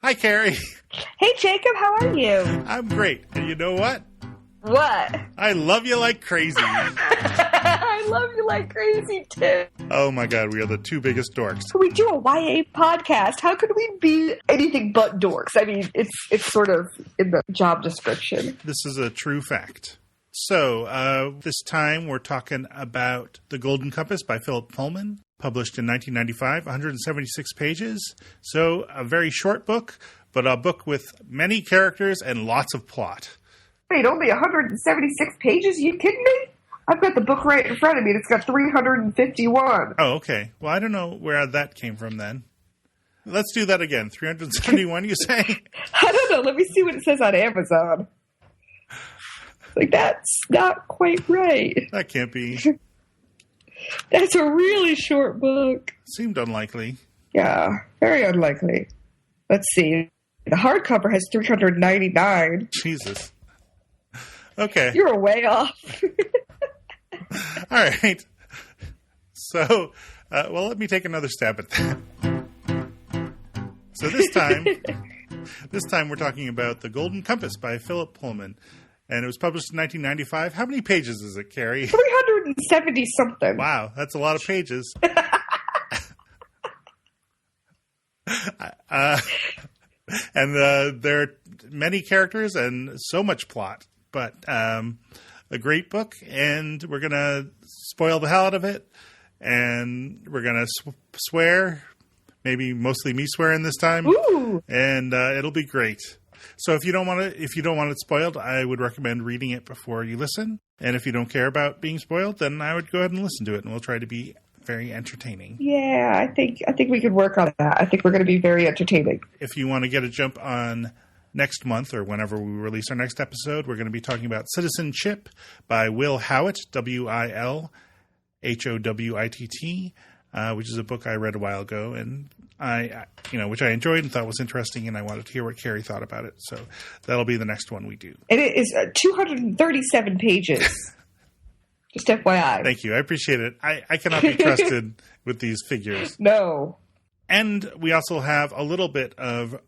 Hi, Carrie. Hey, Jacob, how are you? I'm great. And you know what? What? I love you like crazy. I love you like crazy, too. Oh, my God. We are the two biggest dorks. We do a YA podcast. How could we be anything but dorks? I mean, it's sort of in the job description. This is a true fact. So, this time we're talking about The Golden Compass by Philip Pullman, published in 1995, 176 pages. So, a very short book, but a book with many characters and lots of plot. Wait, only 176 pages? You kidding me? I've got the book right in front of me, and it's got 351. Oh, okay. Well, I don't know where that came from then. Let's do that again. 371, you say? I don't know. Let me see what it says on Amazon. Like, that's not quite right. That can't be. That's a really short book. Seemed unlikely. Yeah, very unlikely. Let's see. The hardcover has 399. Jesus. Okay. You're way off. All right. So, well, let me take another stab at that. So this time we're talking about The Golden Compass by Philip Pullman. And it was published in 1995. How many pages is it, Carrie? 370-something. Wow, that's a lot of pages. And there are many characters and so much plot. But a great book, and we're going to spoil the hell out of it. And we're going to swear, maybe mostly me swearing this time. Ooh. And it'll be great. So if you don't want it spoiled, I would recommend reading it before you listen. And if you don't care about being spoiled, then I would go ahead and listen to it, and we'll try to be very entertaining. Yeah, I think we could work on that. I think we're going to be very entertaining. If you want to get a jump on next month or whenever we release our next episode, we're going to be talking about Citizenship by Will Howitt, Wilhowitt, which is a book I read a while ago, and which I enjoyed and thought was interesting, and I wanted to hear what Carrie thought about it. So that'll be the next one we do. And it is 237 pages. Just FYI. Thank you. I appreciate it. I cannot be trusted with these figures. No. And we also have a little bit of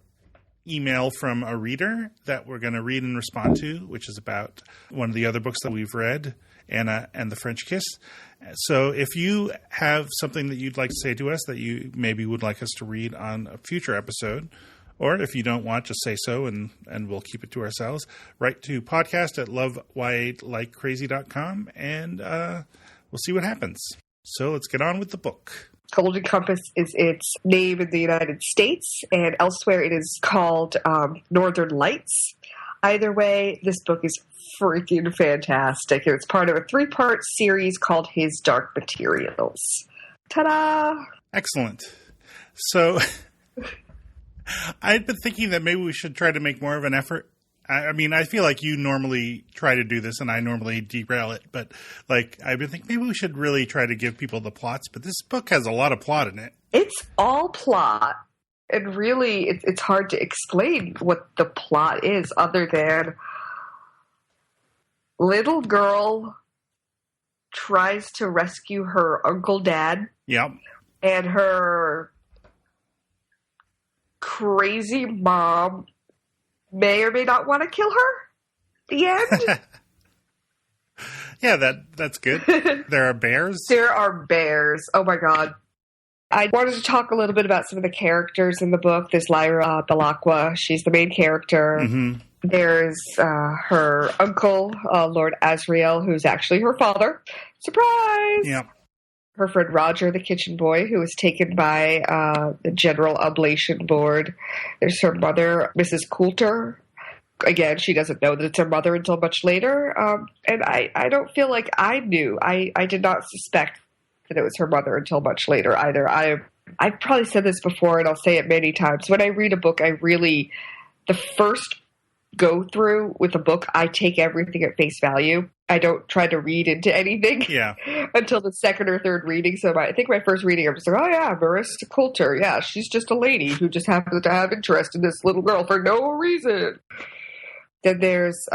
email from a reader that we're going to read and respond to, which is about one of the other books that we've read, Anna and the French Kiss. So if you have something that you'd like to say to us that you maybe would like us to read on a future episode, or if you don't want, just say so and we'll keep it to ourselves, write to podcast@loveylikecrazy.com and we'll see what happens. So let's get on with the book. Golden Compass is its name in the United States, and elsewhere it is called Northern Lights. Either way, this book is freaking fantastic. It's part of a 3-part series called His Dark Materials. Ta-da! Excellent. So, I've been thinking that maybe we should try to make more of an effort. I mean, I feel like you normally try to do this and I normally derail it, but I've been thinking maybe we should really try to give people the plots, but this book has a lot of plot in it. It's all plot. And really, it's hard to explain what the plot is other than little girl tries to rescue her uncle dad. Yep. And her crazy mom may or may not want to kill her. The end. Yeah, that's good. There are bears. There are bears. Oh my God. I wanted to talk a little bit about some of the characters in the book. There's Lyra Belacqua. She's the main character. Mm-hmm. There's her uncle, Lord Asriel, who's actually her father. Surprise! Yep. Her friend Roger, the kitchen boy, who was taken by the General Oblation Board. There's her mother, Mrs. Coulter. Again, she doesn't know that it's her mother until much later. And I don't feel like I knew. I did not suspect that it was her mother until much later either. I've probably said this before, and I'll say it many times. When I read a book, the first go through with a book, I take everything at face value. I don't try to read into anything until the second or third reading. So I think my first reading, I was like, oh yeah, Marissa Coulter. Yeah, she's just a lady who just happens to have interest in this little girl for no reason. Then there's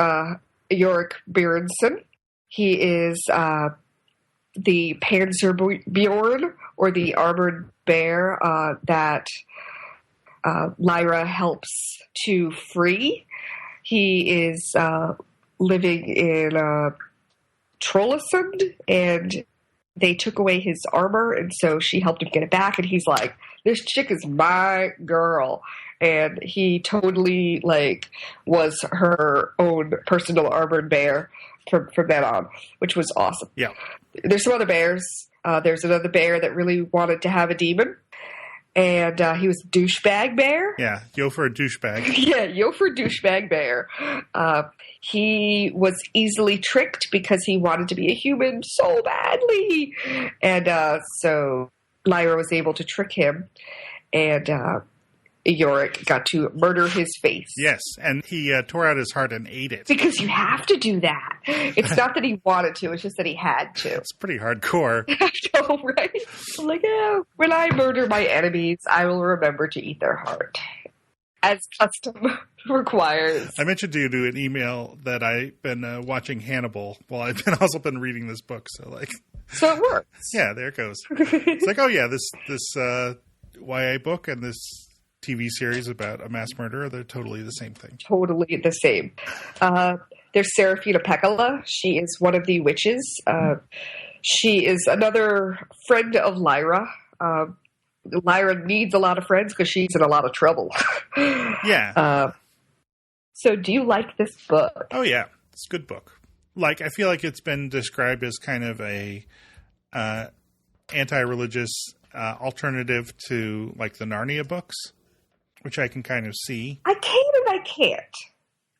Yorick Bjornsson. He is the Panzerbjorn, or the armored bear that Lyra helps to free. He is living in Trollisund, and they took away his armor, and so she helped him get it back, and he's like, this chick is my girl. And he totally, like, was her own personal armored bear from that on, which was awesome. Yeah. There's some other bears. There's another bear that really wanted to have a demon, and he was a douchebag bear. Yeah, yo for a douchebag. Yeah, yo for a douchebag bear. He was easily tricked because he wanted to be a human so badly. And so Lyra was able to trick him, and Yorick got to murder his face. Yes, and he tore out his heart and ate it. Because you have to do that. It's not that he wanted to, it's just that he had to. It's pretty hardcore. I know, right? I'm like, oh, when I murder my enemies, I will remember to eat their heart. As custom requires. I mentioned to you an email that I've been watching Hannibal while I've also been reading this book. So it works. Yeah, there it goes. It's like, oh yeah, this YA book and this TV series about a mass murderer, they're totally the same thing. Totally the same. There's Serafina Pekkala. She is one of the witches. She is another friend of Lyra. Lyra needs a lot of friends because she's in a lot of trouble. Yeah. So do you like this book? Oh, yeah. It's a good book. I feel like it's been described as kind of a anti-religious alternative to, the Narnia books, which I can kind of see. I can and I can't.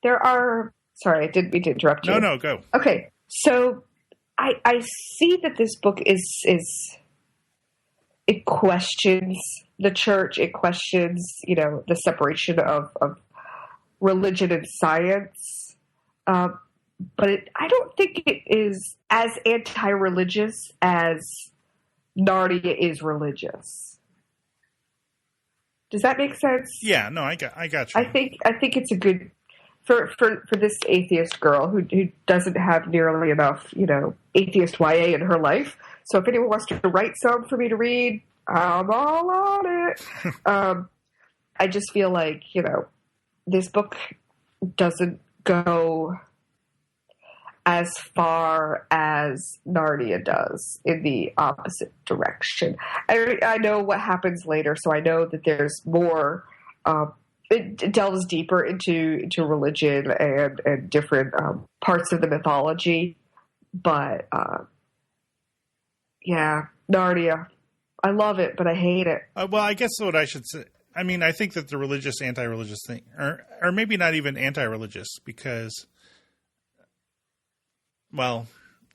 There are... Sorry, I didn't mean to interrupt you. No, go. Okay, so I see that this book is it questions the church. It questions, the separation of religion and science. But I don't think it is as anti-religious as Narnia is religious. Does that make sense? Yeah, no, I got you. I think it's a good for this atheist girl who doesn't have nearly enough, atheist YA in her life. So if anyone wants to write some for me to read, I'm all on it. I just feel like, this book doesn't go as far as Narnia does in the opposite direction. I know what happens later, so I know that there's more. It delves deeper into religion and different parts of the mythology. But, yeah, Narnia. I love it, but I hate it. Well, I guess what I should say, I think that the religious, anti-religious thing, or maybe not even anti-religious, because, well,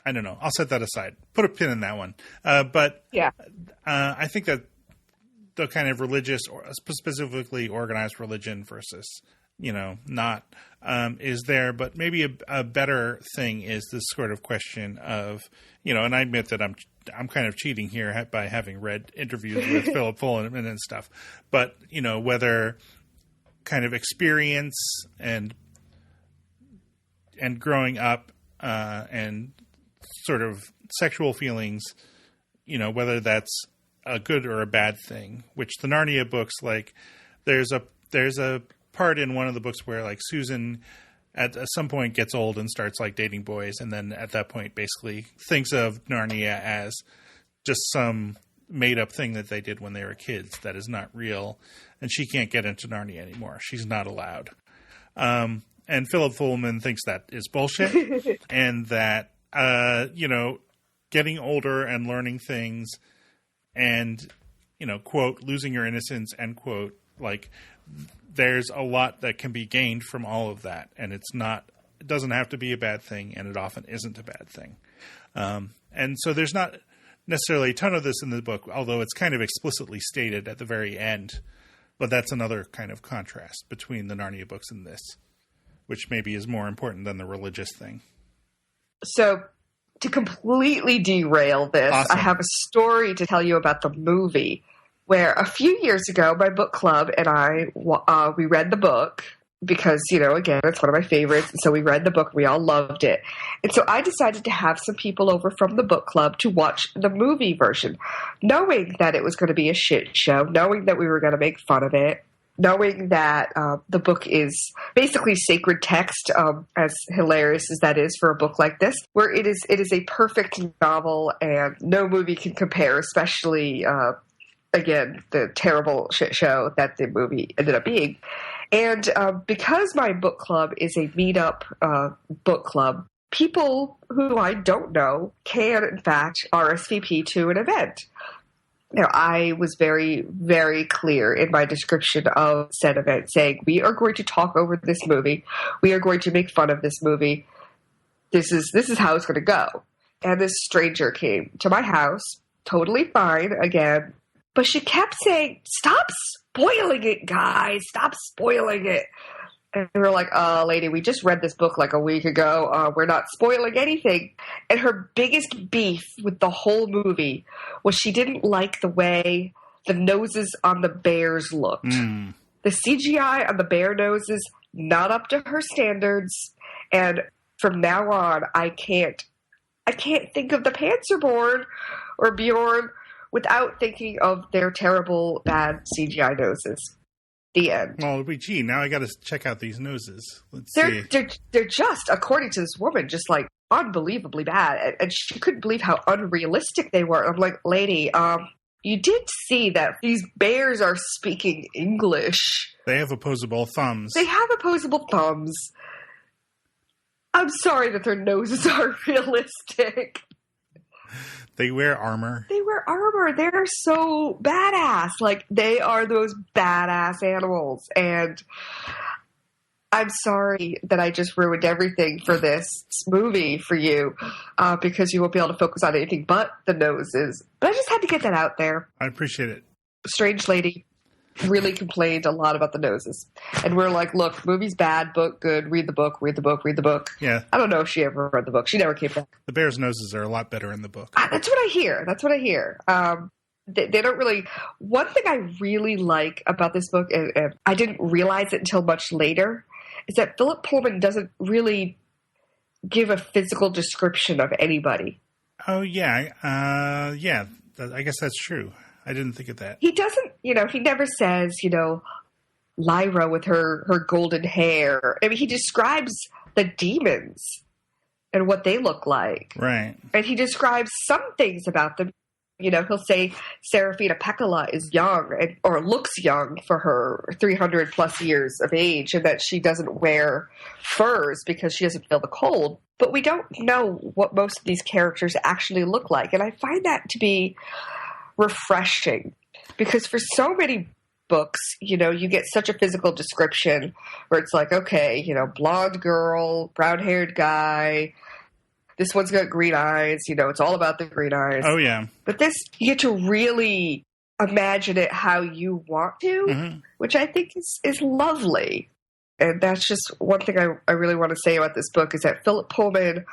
I don't know. I'll set that aside. Put a pin in that one. But yeah, I think that the kind of religious, or specifically organized religion versus, not, is there. But maybe a better thing is this sort of question of, and I admit that I'm kind of cheating here by having read interviews with Philip Pullman and stuff. But, whether kind of experience and growing up and sort of sexual feelings, whether that's a good or a bad thing, which the Narnia books, there's a part in one of the books where Susan at some point gets old and starts dating boys. And then at that point basically thinks of Narnia as just some made up thing that they did when they were kids that is not real. And she can't get into Narnia anymore. She's not allowed. And Philip Pullman thinks that is bullshit and that, getting older and learning things and, quote, losing your innocence, end quote, there's a lot that can be gained from all of that. And it doesn't have to be a bad thing. And it often isn't a bad thing. And so there's not necessarily a ton of this in the book, although it's kind of explicitly stated at the very end. But that's another kind of contrast between the Narnia books and this, which maybe is more important than the religious thing. So to completely derail this, awesome. I have a story to tell you about the movie where a few years ago, my book club and I, we read the book because, again, it's one of my favorites. And so we read the book. We all loved it. And so I decided to have some people over from the book club to watch the movie version, knowing that it was going to be a shit show, knowing that we were going to make fun of it. knowing that the book is basically sacred text, as hilarious as that is for a book like this, where it is a perfect novel and no movie can compare, especially, again, the terrible shit show that the movie ended up being. And because my book club is a meetup book club, people who I don't know can, in fact, RSVP to an event. Now, I was very, very clear in my description of said event, saying, we are going to talk over this movie. We are going to make fun of this movie. This is how it's going to go. And this stranger came to my house, totally fine, again. But she kept saying, stop spoiling it, guys. Stop spoiling it. And we were like, lady, we just read this book like a week ago. We're not spoiling anything. And her biggest beef with the whole movie was she didn't like the way the noses on the bears looked. The CGI on the bear noses, not up to her standards. And from now on, I can't think of the Panzerborn or Bjorn without thinking of their terrible, bad CGI noses. The end. Well, gee, now I got to check out these noses. Let's see. They're just, according to this woman, just like unbelievably bad. And she couldn't believe how unrealistic they were. I'm like, lady, you did see that these bears are speaking English. They have opposable thumbs. I'm sorry that their noses are realistic. They wear armor. They're so badass. Like, they are those badass animals. And I'm sorry that I just ruined everything for this movie for you, because you won't be able to focus on anything but the noses. But I just had to get that out there. I appreciate it. Strange lady really complained a lot about the noses. And we're like, look, movie's bad, book good, read the book. Yeah. I don't know if she ever read the book. She never came back. The bear's noses are a lot better in the book. That's what I hear. They don't really... One thing I really like about this book, and I didn't realize it until much later, is that Philip Pullman doesn't really give a physical description of anybody. Oh, yeah. I guess that's true. I didn't think of that. He doesn't, he never says, Lyra with her golden hair. I mean, he describes the demons and what they look like. Right. And he describes some things about them. He'll say Serafina Pekkala is young or looks young for her 300 plus years of age, and that she doesn't wear furs because she doesn't feel the cold. But we don't know what most of these characters actually look like. And I find that to be refreshing, because for so many books, you get such a physical description where it's like, okay, blonde girl, brown-haired guy, this one's got green eyes, it's all about the green eyes. Oh, yeah. But this, you get to really imagine it how you want to, which I think is lovely. And that's just one thing I really want to say about this book, is that Philip Pullman,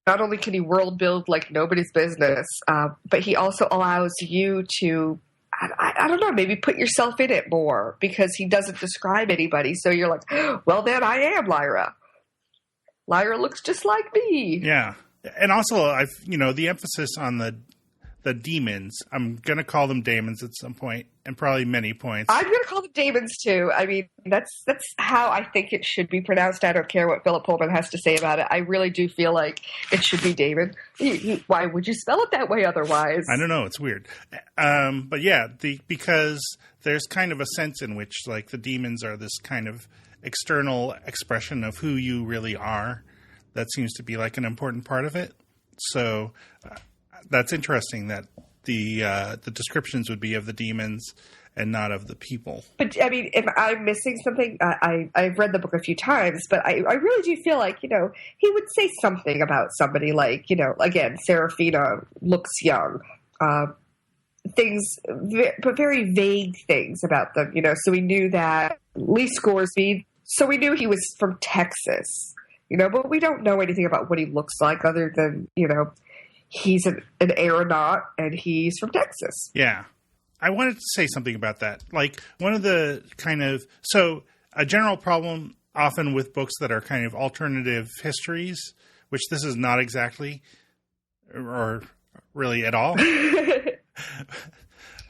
not only can he world build like nobody's business, but he also allows you to, I don't know, maybe put yourself in it more, because he doesn't describe anybody. So you're like, well, then I am Lyra. Lyra looks just like me. Yeah. And also, the emphasis on the demons. I'm going to call them daemons at some point, and probably many points. I'm going to call them daemons, too. I mean, that's how I think it should be pronounced. I don't care what Philip Pullman has to say about it. I really do feel like it should be Damon. Why would you spell it that way otherwise? I don't know. It's weird. But yeah, because there's kind of a sense in which, like, the demons are this kind of external expression of who you really are. That seems to be like an important part of it. So that's interesting that the descriptions would be of the demons and not of the people. But, I mean, if I'm missing something, I've read the book a few times, but I really do feel like, he would say something about somebody like, again, Serafina looks young. Things, but very vague things about them, So we knew that Lee Scoresby, so we knew he was from Texas, but we don't know anything about what he looks like other than, he's an aeronaut and he's from Texas. Yeah. I wanted to say something about that. Like, one of the so a general problem often with books that are kind of alternative histories, which this is not exactly, or really at all.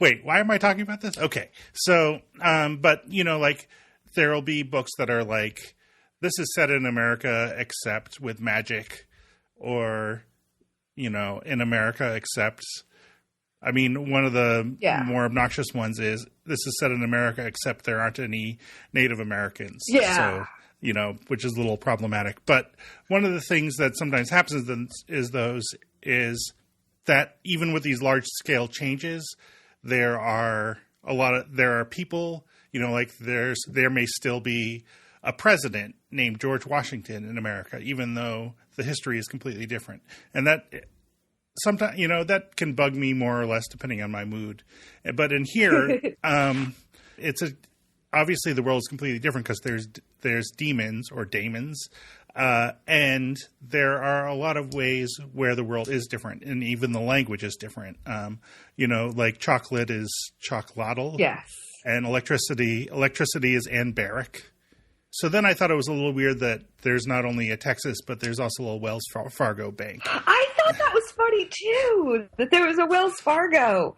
Wait, why am I talking about this? Okay. So, but, like, there will be books that are like, this is set in America except with magic, or, in America except... I mean, one of the more obnoxious ones is, this is set in America except there aren't any Native Americans. Yeah. So, which is a little problematic. But one of the things that sometimes happens is that even with these large scale changes, there are people, like there may still be a president named George Washington in America, even though the history is completely different. And that sometimes, that can bug me more or less depending on my mood. But in here, obviously the world is completely different because there's demons or daemons. And there are a lot of ways where the world is different, and even the language is different. Like chocolate is chocolatl. Yes. And electricity is anbaric. So then I thought it was a little weird that there's not only a Texas, but there's also a Wells Fargo bank. I thought that was funny, too, that there was a Wells Fargo.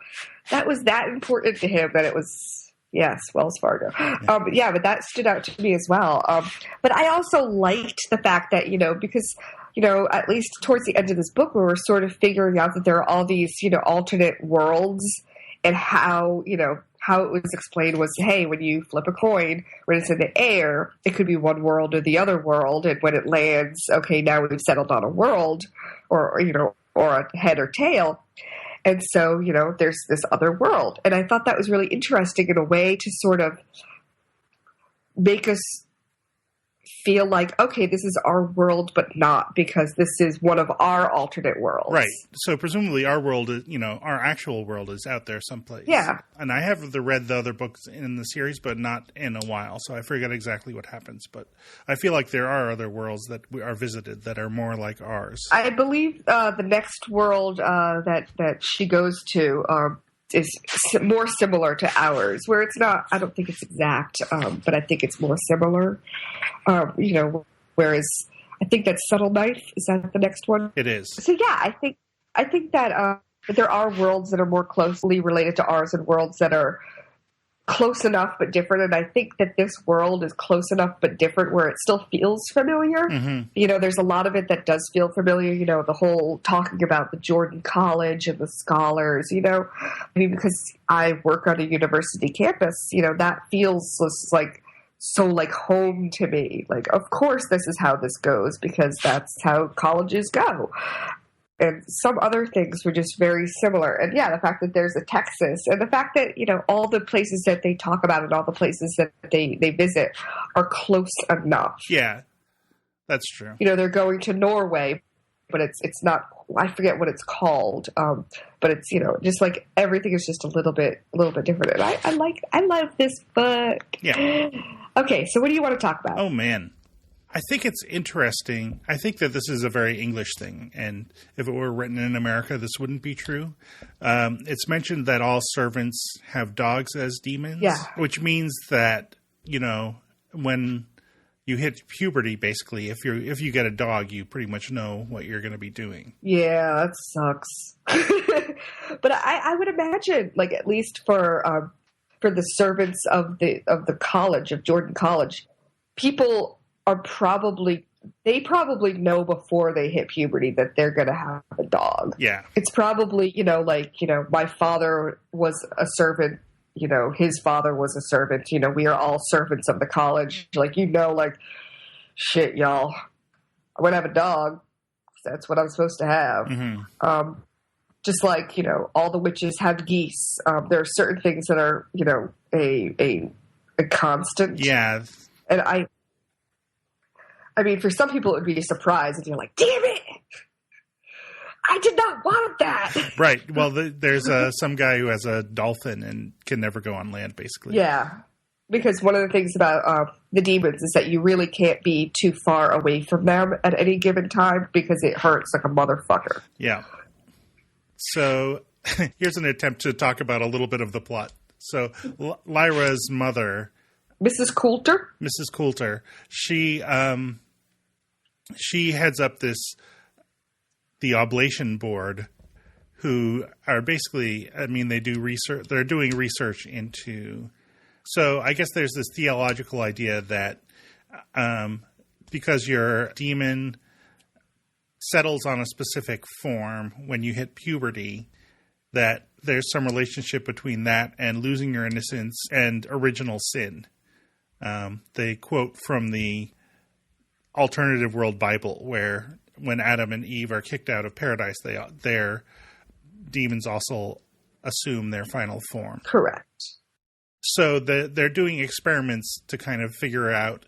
That was that important to him, that it was, yes, Wells Fargo. But that stood out to me as well. But I also liked the fact that, because, at least towards the end of this book, we were sort of figuring out that there are all these, alternate worlds, and how it was explained was, hey, when you flip a coin, when it's in the air, it could be one world or the other world. And when it lands, okay, now we've settled on a world or a head or tail. And so, there's this other world. And I thought that was really interesting in a way to sort of make us feel like, okay, this is our world, but not, because this is one of our alternate worlds. Right. So presumably our world is, our actual world is out there someplace. Yeah. And I have read the other books in the series, but not in a while. So I forget exactly what happens. But I feel like there are other worlds that are visited that are more like ours. I believe the next world that she goes to is more similar to ours, where it's not, I don't think it's exact, but I think it's more similar. Whereas I think that Subtle Knife, is that the next one? It is. So yeah, I think that there are worlds that are more closely related to ours and worlds that are close enough but different. And I think that this world is close enough but different where it still feels familiar. Mm-hmm. There's a lot of it that does feel familiar, the whole talking about the Jordan College and the scholars, because I work on a university campus, that feels like so like home to me. Like, of course this is how this goes, because that's how colleges go. And some other things were just very similar. And yeah, the fact that there's a Texas, and the fact that, all the places that they talk about and all the places that they visit are close enough. Yeah, that's true. They're going to Norway, but it's not, I forget what it's called. But it's, just like everything is just a little bit different. And I love this book. Yeah. Okay, so what do you want to talk about? Oh, man. I think it's interesting. I think that this is a very English thing, and if it were written in America, this wouldn't be true. It's mentioned that all servants have dogs as demons, which means that, when you hit puberty, basically, if you get a dog, you pretty much know what you're going to be doing. Yeah, that sucks. But I would imagine, like, at least for the servants of the college, of Jordan College, people are probably know before they hit puberty that they're going to have a dog. Yeah. It's probably, my father was a servant, his father was a servant, we are all servants of the college. Like, shit, y'all, I'm going to have a dog. That's what I'm supposed to have. Mm-hmm. Just like, all the witches have geese. There are certain things that are, a constant. Yeah. And I mean, for some people, it would be a surprise, and you're like, damn it! I did not want that! Right. Well, there's some guy who has a dolphin and can never go on land, basically. Yeah. Because one of the things about the demons is that you really can't be too far away from them at any given time, because it hurts like a motherfucker. Yeah. So, here's an attempt to talk about a little bit of the plot. So, Lyra's mother... Mrs. Coulter. She heads up the oblation board, who are basically, I mean, they do research. They're doing research into. So I guess there's this theological idea that because your demon settles on a specific form when you hit puberty, that there's some relationship between that and losing your innocence and original sin. They quote from the Alternative World Bible, where when Adam and Eve are kicked out of paradise, their demons also assume their final form. Correct. So they're doing experiments to kind of figure out,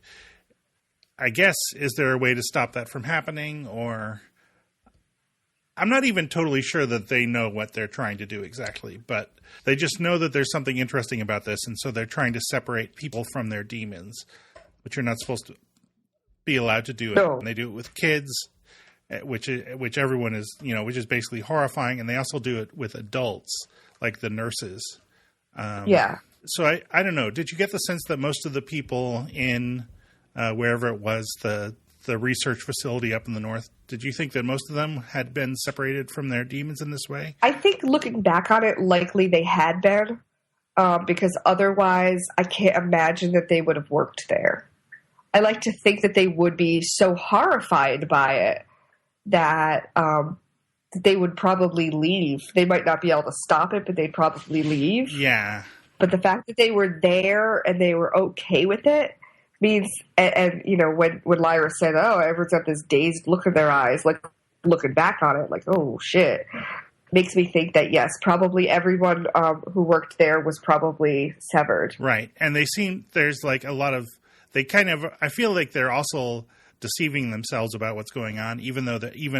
I guess, is there a way to stop that from happening? Or I'm not even totally sure that they know what they're trying to do exactly, but they just know that there's something interesting about this. And so they're trying to separate people from their demons, which you're not supposed to be allowed to do. No. And they do it with kids, which everyone is, which is basically horrifying. And they also do it with adults, like the nurses. Yeah. So I don't know. Did you get the sense that most of the people in wherever it was, the research facility up in the north, did you think that most of them had been separated from their demons in this way? I think looking back on it, likely they had been, because otherwise I can't imagine that they would have worked there. I like to think that they would be so horrified by it that they would probably leave. They might not be able to stop it, but they'd probably leave. Yeah. But the fact that they were there and they were okay with it means, and when Lyra said, "Oh, everyone's got this dazed look in their eyes," like looking back on it, like, "Oh shit," makes me think that yes, probably everyone who worked there was probably severed. Right, and there's like a lot of I feel like they're also deceiving themselves about what's going on, even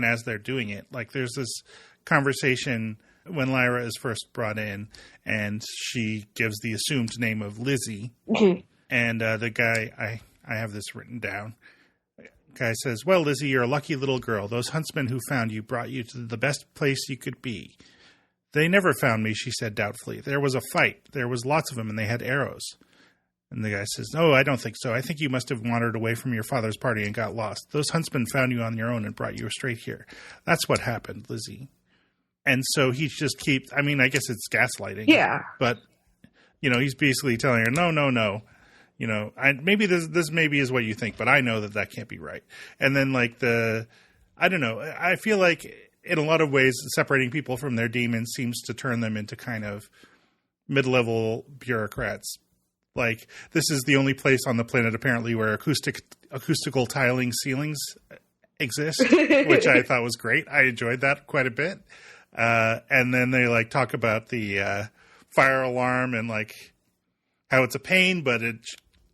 as they're doing it. Like there's this conversation when Lyra is first brought in, and she gives the assumed name of Lizzie. Mm-hmm. And the guy, I have this written down. The guy says, "Well, Lizzie, you're a lucky little girl. Those huntsmen who found you brought you to the best place you could be." "They never found me," she said doubtfully. "There was a fight. There was lots of them, and they had arrows." And the guy says, "Oh, I don't think so. I think you must have wandered away from your father's party and got lost. Those huntsmen found you on your own and brought you straight here. That's what happened, Lizzie." And so he just keeps, I mean, I guess it's gaslighting. Yeah. But, he's basically telling her, no. Maybe this maybe is what you think, but I know that can't be right. And then I don't know. I feel like in a lot of ways, separating people from their demons seems to turn them into kind of mid-level bureaucrats. Like, this is the only place on the planet, apparently, where acoustical tiling ceilings exist, which I thought was great. I enjoyed that quite a bit. And then they, talk about the fire alarm and, how it's a pain, but it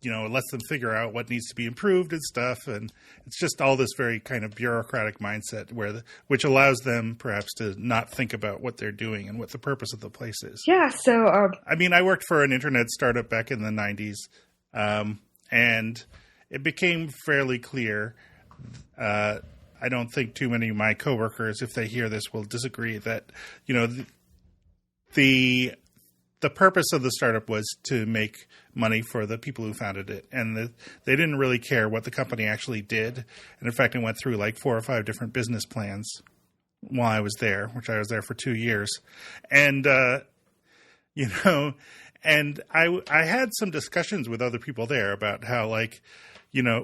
lets them figure out what needs to be improved and stuff. And it's just all this very kind of bureaucratic mindset which allows them perhaps to not think about what they're doing and what the purpose of the place is. Yeah. So, I worked for an internet startup back in the 90s, and it became fairly clear. I don't think too many of my coworkers, if they hear this, will disagree that, the purpose of the startup was to make money for the people who founded it. And they didn't really care what the company actually did. And in fact, it went through 4 or 5 different business plans while I was there, which I was there for 2 years. And, and I had some discussions with other people there about how,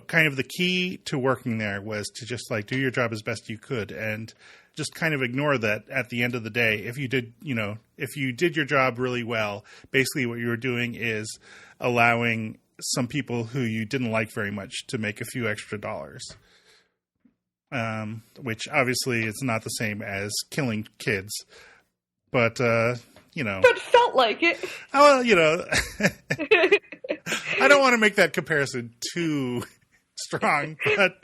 kind of the key to working there was to just do your job as best you could and just kind of ignore that at the end of the day. If you did your job really well, basically what you were doing is allowing some people who you didn't like very much to make a few extra dollars. Which obviously is not the same as killing kids, but But felt like it. Well, I don't want to make that comparison too strong, but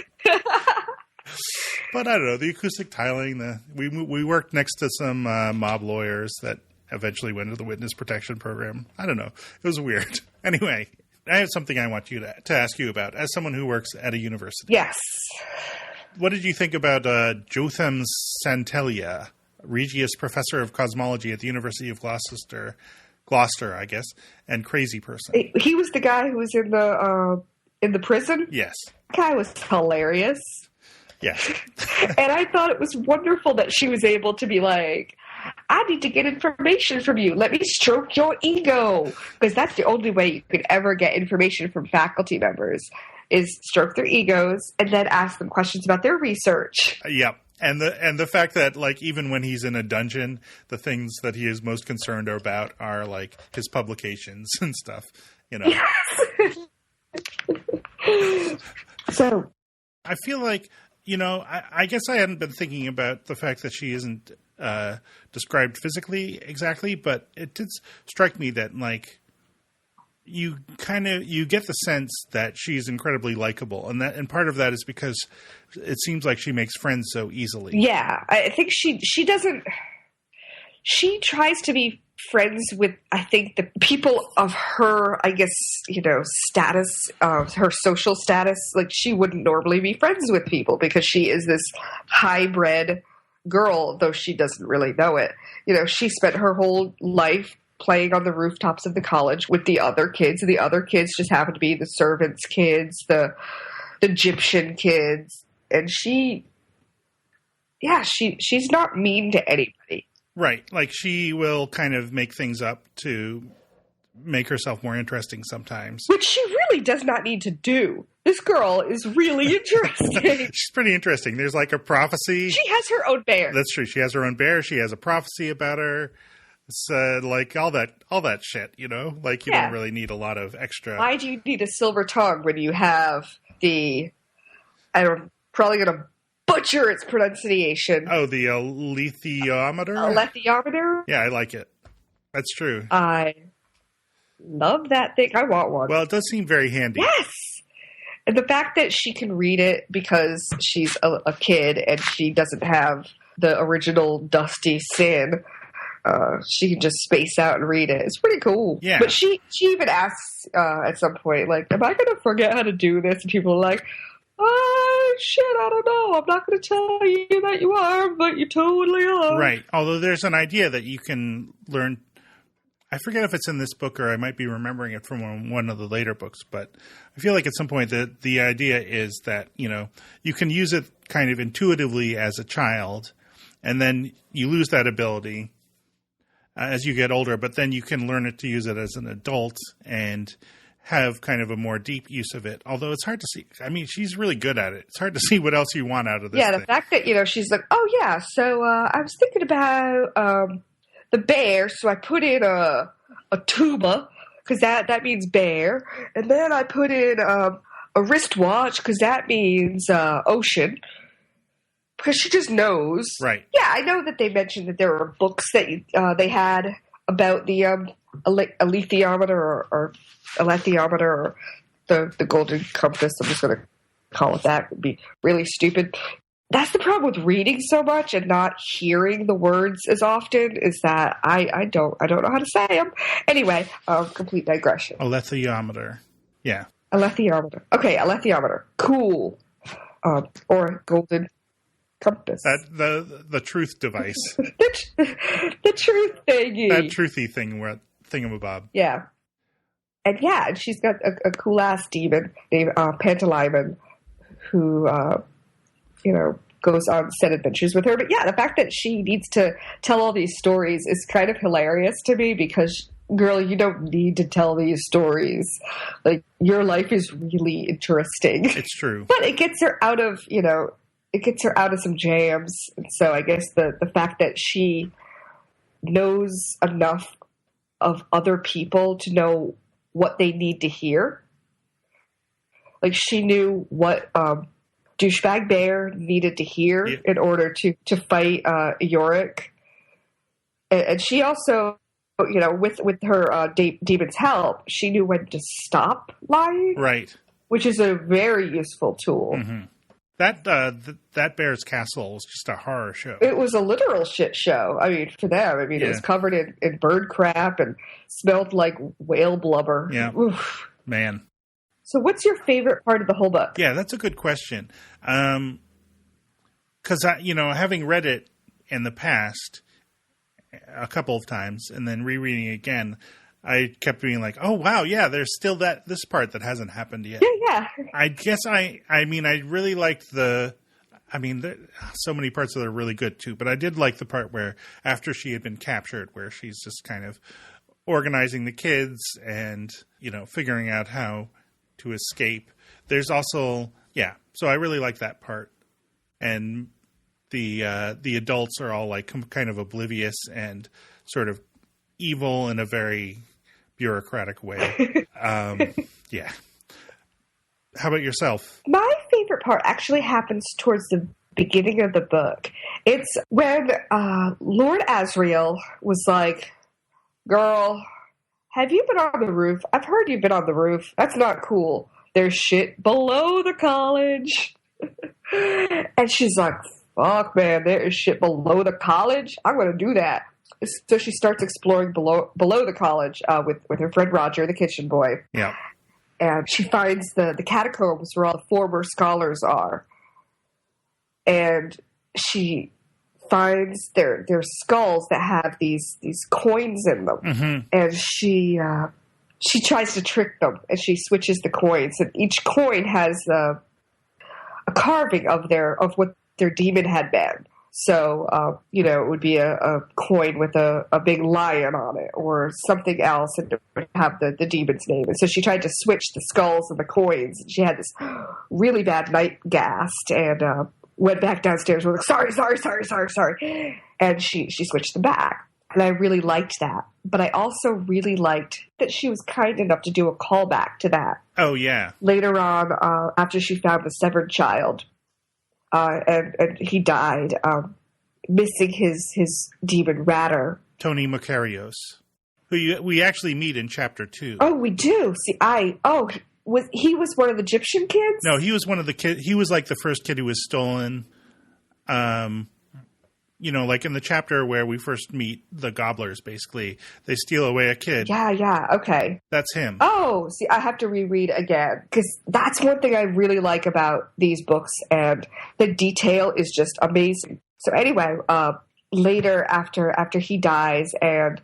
I don't know, the acoustic tiling. We worked next to some mob lawyers that eventually went into the witness protection program. I don't know, it was weird. Anyway, I have something I want you to ask you about as someone who works at a university. Yes. What did you think about Jotham Santelia, Regius Professor of Cosmology at the University of Gloucester, I guess, and crazy person? He was the guy who was in the prison? Yes. That guy was hilarious. Yeah. And I thought it was wonderful that she was able to be like, I need to get information from you. Let me stroke your ego. Because that's the only way you could ever get information from faculty members is stroke their egos and then ask them questions about their research. Yep. And the fact that, like, even when he's in a dungeon, the things that he is most concerned about are, like, his publications and stuff, you know. Yes. So I feel like, you know, I guess I hadn't been thinking about the fact that she isn't described physically exactly, but it did strike me that, like, you get the sense that she's incredibly likable, and part of that is because it seems like she makes friends so easily. Yeah, I think she doesn't. She tries to be friends with, I think, the people of her, I guess, you know, status, her social status. Like, she wouldn't normally be friends with people because she is this hybrid girl, though she doesn't really know it. You know, she spent her whole life playing on the rooftops of the college with the other kids. And the other kids just happen to be the servants' kids, the Egyptian kids. And she's not mean to anybody. Right. Like, she will kind of make things up to make herself more interesting sometimes. Which she really does not need to do. This girl is really interesting. She's pretty interesting. There's like a prophecy. She has her own bear. That's true. She has her own bear. She has a prophecy about her. It's like all that shit, you know? Like, you don't really need a lot of extra. Why do you need a silver tongue when you have I'm probably going to butcher its pronunciation. Oh, the alethiometer? Alethiometer? Yeah, I like it. That's true. I love that thing. I want one. Well, it does seem very handy. Yes! And the fact that she can read it because she's a kid and she doesn't have the original Dusty Sin, she can just space out and read it. It's pretty cool. Yeah. But she even asks at some point, like, am I going to forget how to do this? And people are like, oh, shit, I don't know. I'm not going to tell you that you are, but you totally are. Right. Although there's an idea that you can learn. I forget if it's in this book or I might be remembering it from one of the later books, but I feel like at some point the idea is that, you know, you can use it kind of intuitively as a child, and then you lose that ability as you get older, but then you can learn it to use it as an adult and have kind of a more deep use of it. Although it's hard to see. I mean, she's really good at it. It's hard to see what else you want out of this. Yeah, the fact that, you know, she's like, oh, yeah, so I was thinking about the bear, so I put in a tuba, because that means bear, and then I put in a wristwatch, because that means ocean. Because she just knows. Right. Yeah, I know that they mentioned that there were books that they had about the alethiometer or alethiometer or the golden compass. I'm just going to call it that. It would be really stupid. That's the problem with reading so much and not hearing the words as often, is that I don't know how to say them. Anyway, complete digression. Alethiometer. Yeah. Alethiometer. Okay, alethiometer. Cool. Or golden compass. The truth device. the truth thingy. That truthy thingamabob. Yeah. And she's got a cool ass demon named Pantalimon who goes on set adventures with her. But the fact that she needs to tell all these stories is kind of hilarious to me, because girl, you don't need to tell these stories. Like, your life is really interesting. It's true. But it gets her out of, some jams. And so I guess the fact that she knows enough of other people to know what they need to hear. Like, she knew what Douchebag Bear needed to hear in order to fight Yorick. And she also, with her demon's help, she knew when to stop lying. Right. Which is a very useful tool. Mm-hmm. That Bear's Castle was just a horror show. It was a literal shit show. I mean, for them. I mean, it was covered in bird crap and smelled like whale blubber. Yeah. Oof. Man. So what's your favorite part of the whole book? Yeah, that's a good question. Because, having read it in the past a couple of times and then rereading it again, I kept being like, oh, wow, yeah, there's still this part that hasn't happened yet. Yeah. I guess I really liked I mean, so many parts of it are really good too. But I did like the part where after she had been captured, where she's just kind of organizing the kids and, figuring out how to escape. There's also, so I really like that part. And the adults are all like kind of oblivious and sort of evil in a very bureaucratic way. Yeah. How about yourself? My favorite part actually happens towards the beginning of the book. It's when Lord Asriel was like, girl, have you been on the roof? I've heard you've been on the roof. That's not cool. There's shit below the college. And she's like, fuck, man, there is shit below the college? I'm going to do that. So she starts exploring below the college with her friend Roger, the kitchen boy. Yeah. And she finds the catacombs where all the former scholars are. And she finds their skulls that have these coins in them. Mm-hmm. And she tries to trick them, and she switches the coins. And each coin has a carving of what their demon had been. So, it would be a coin with a big lion on it or something else, and it would have the demon's name. And so she tried to switch the skulls and the coins. And she had this really bad night gast and went back downstairs. We're like, sorry. And she switched them back. And I really liked that. But I also really liked that she was kind enough to do a callback to that. Oh, yeah. Later on, after she found the severed child, and he died, missing his demon Ratter. Tony Macarios, who we actually meet in chapter 2. Oh, we do. See, he was one of the Egyptian kids? No, he was one of the kids. He was like the first kid who was stolen. Like in the chapter where we first meet the gobblers, basically, they steal away a kid. Yeah, okay. That's him. Oh, see, I have to reread again, because that's one thing I really like about these books, and the detail is just amazing. So anyway, later after he dies, and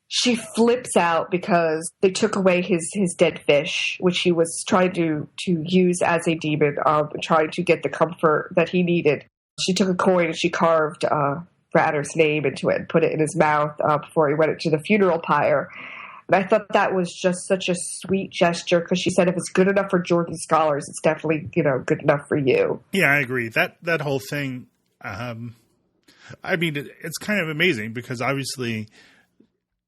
she flips out because they took away his dead fish, which he was trying to use as a demon, trying to get the comfort that he needed. She took a coin and she carved Ratter's name into it and put it in his mouth before he went to the funeral pyre. And I thought that was just such a sweet gesture, because she said if it's good enough for Jordan scholars, it's definitely good enough for you. Yeah, I agree. That whole thing, it's kind of amazing, because obviously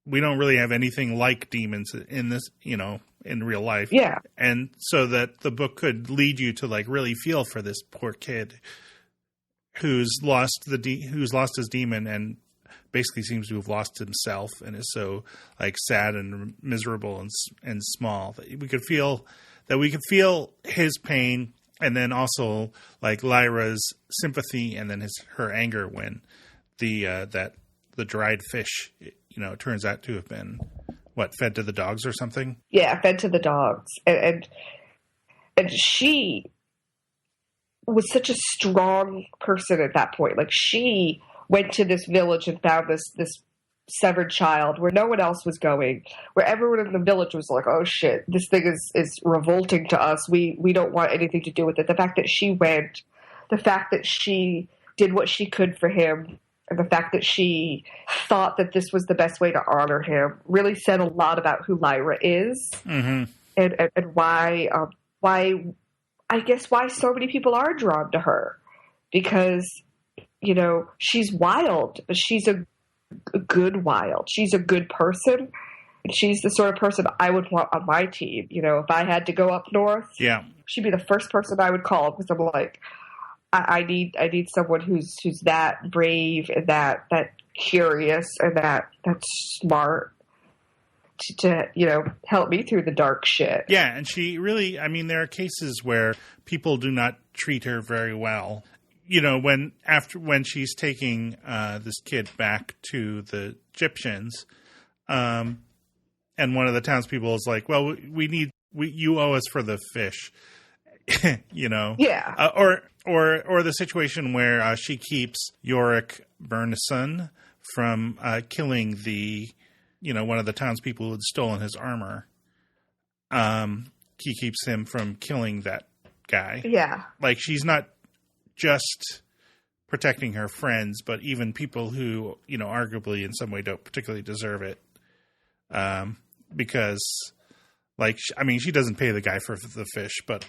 we don't really have anything like demons in this, in real life. Yeah. And so that the book could lead you to like really feel for this poor kid who's lost his demon and basically seems to have lost himself and is so like sad and miserable and small that we could feel his pain, and then also like Lyra's sympathy and then her anger when the dried fish turns out to have been fed to the dogs or something. Yeah, fed to the dogs, and she was such a strong person at that point. Like, she went to this village and found this severed child where no one else was going, where everyone in the village was like, oh shit, this thing is revolting to us. We don't want anything to do with it. The fact that she went, the fact that she did what she could for him, and the fact that she thought that this was the best way to honor him really said a lot about who Lyra is. Mm-hmm. and why I guess why so many people are drawn to her, because, she's wild, but she's a good wild. She's a good person. She's the sort of person I would want on my team. If I had to go up north, yeah, she'd be the first person I would call, because I'm like, I need someone who's that brave and that curious and that smart to help me through the dark shit. Yeah, and she really, there are cases where people do not treat her very well. When she's taking this kid back to the Egyptians, and one of the townspeople is like, well, you owe us for the fish. Yeah. Or the situation where she keeps Yorick Burnison from killing one of the townspeople who had stolen his armor. He keeps him from killing that guy. Yeah. Like, she's not just protecting her friends, but even people who, arguably in some way don't particularly deserve it. Because, she doesn't pay the guy for the fish, but,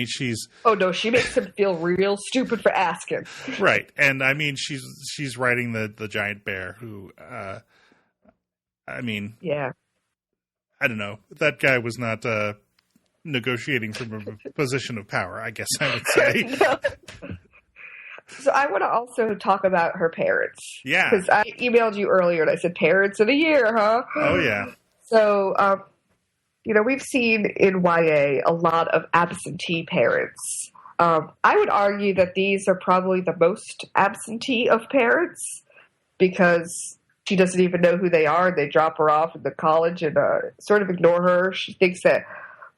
she's... Oh, no, she makes him feel real stupid for asking. Right. And, she's riding the giant bear who, Yeah. I don't know. That guy was not negotiating from a position of power, I guess I would say. No. So I want to also talk about her parents. Yeah. Because I emailed you earlier and I said, parents in a year, huh? Oh, yeah. So, we've seen in YA a lot of absentee parents. I would argue that these are probably the most absentee of parents because she doesn't even know who they are. They drop her off in the college and sort of ignore her. She thinks that